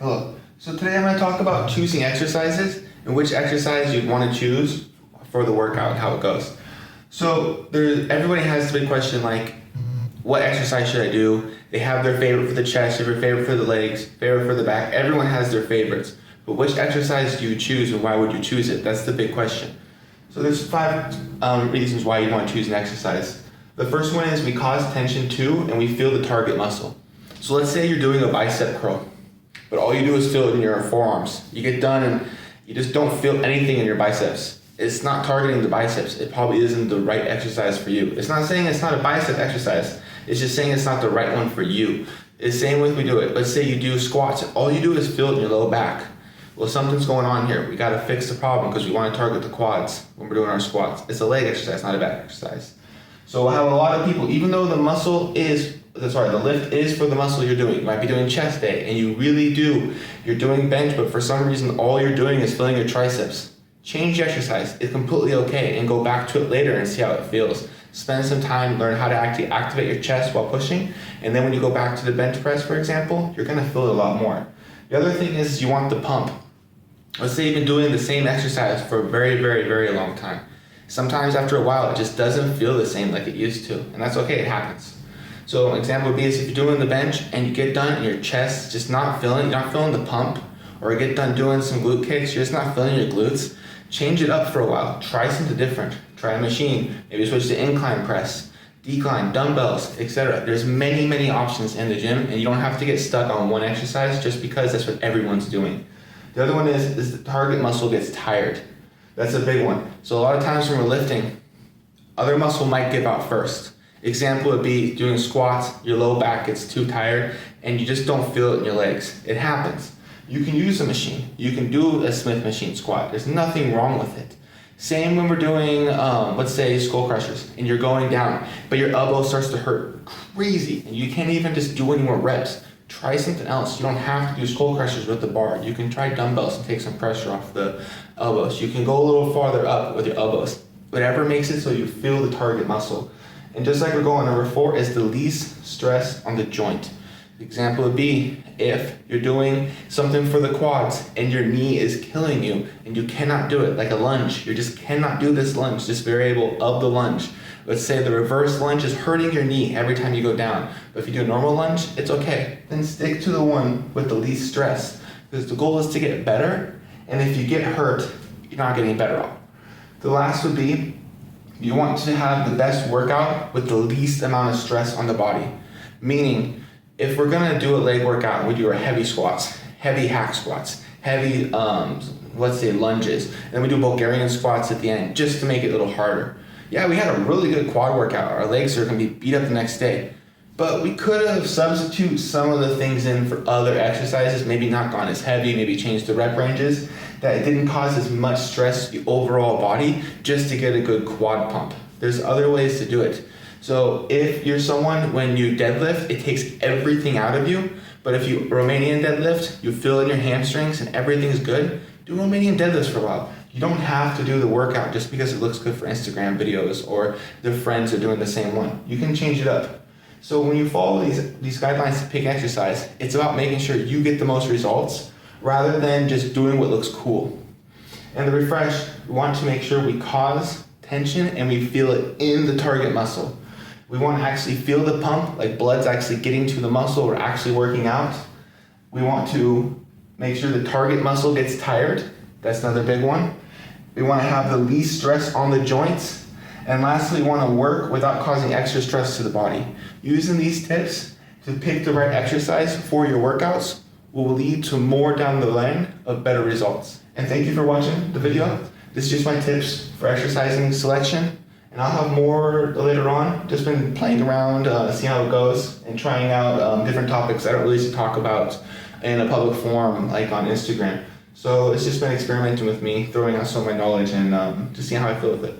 Hello. So today I'm going to talk about choosing exercises and which exercise you'd want to choose for the workout and how it goes. So everybody has the big question like, what exercise should I do? They have their favorite for the chest, their favorite for the legs, favorite for the back. Everyone has their favorites. But which exercise do you choose and why would you choose it? That's the big question. So there's 5 reasons why you want to choose an exercise. The first one is we cause tension to and we feel the target muscle. So let's say you're doing a bicep curl, but all you do is feel it in your forearms. You get done and you just don't feel anything in your biceps. It's not targeting the biceps. It probably isn't the right exercise for you. It's not saying it's not a bicep exercise. It's just saying it's not the right one for you. It's the same way we do it. Let's say you do squats. All you do is feel it in your low back. Well, something's going on here. We got to fix the problem because we want to target the quads when we're doing our squats. It's a leg exercise, not a back exercise. So we'll have a lot of people, even though the lift is for the muscle you're doing. You might be doing chest day and you're doing bench, but for some reason all you're doing is filling your triceps. Change the exercise. It's completely okay and go back to it later and see how it feels. Spend some time, learn how to actually activate your chest while pushing, and then when you go back to the bench press, for example, you're gonna feel it a lot more. The other thing is you want the pump. Let's say you've been doing the same exercise for a very, very, very long time. Sometimes after a while, it just doesn't feel the same like it used to, and that's okay, it happens. So an example would be is if you're doing the bench and you get done and your chest just you're not feeling the pump, or you get done doing some glute kicks, you're just not feeling your glutes, change it up for a while. Try something different. Try a machine, maybe switch to incline press, decline, dumbbells, etc. There's many, many options in the gym, and you don't have to get stuck on one exercise just because that's what everyone's doing. The other one is the target muscle gets tired. That's a big one. So a lot of times when we're lifting, other muscle might give out first. Example would be doing squats, your low back gets too tired, and you just don't feel it in your legs. It happens. You can use a machine. You can do a Smith machine squat. There's nothing wrong with it. Same when we're doing, let's say skull crushers, and you're going down, but your elbow starts to hurt crazy, and you can't even just do any more reps. Try something else. You don't have to do skull crushers with the bar. You can try dumbbells and take some pressure off the elbows. You can go a little farther up with your elbows. Whatever makes it so you feel the target muscle. And just like we're going, number 4 is the least stress on the joint. The example would be if you're doing something for the quads and your knee is killing you and you cannot do it, like a lunge. You just cannot do this lunge, this variable of the lunge. Let's say the reverse lunge is hurting your knee every time you go down. But if you do a normal lunge, it's okay. Then stick to the one with the least stress, because the goal is to get better. And if you get hurt, you're not getting better off. The last would be you want to have the best workout with the least amount of stress on the body. Meaning, if we're gonna do a leg workout, we do our heavy squats, heavy hack squats, heavy, let's say lunges, and then we do Bulgarian squats at the end, just to make it a little harder. Yeah, we had a really good quad workout. Our legs are gonna be beat up the next day. But we could have substituted some of the things in for other exercises, maybe not gone as heavy, maybe changed the rep ranges, that it didn't cause as much stress to the overall body just to get a good quad pump. There's other ways to do it. So if you're someone, when you deadlift, it takes everything out of you, but if you Romanian deadlift, you feel in your hamstrings and everything's good, do Romanian deadlifts for a while. You don't have to do the workout just because it looks good for Instagram videos or their friends are doing the same one. You can change it up. So when you follow these guidelines to pick exercise, it's about making sure you get the most results rather than just doing what looks cool. And the refresh, we want to make sure we cause tension and we feel it in the target muscle. We want to actually feel the pump, like blood's actually getting to the muscle, we're actually working out. We want to make sure the target muscle gets tired. That's another big one. We want to have the least stress on the joints. And lastly, we want to work without causing extra stress to the body. Using these tips to pick the right exercise for your workouts will lead to more down the line of better results. And thank you for watching the video. This is just my tips for exercising selection. And I'll have more later on. Just been playing around, seeing how it goes, and trying out different topics I don't really talk about in a public forum, like on Instagram. So it's just been experimenting with me, throwing out some of my knowledge and just seeing how I feel with it.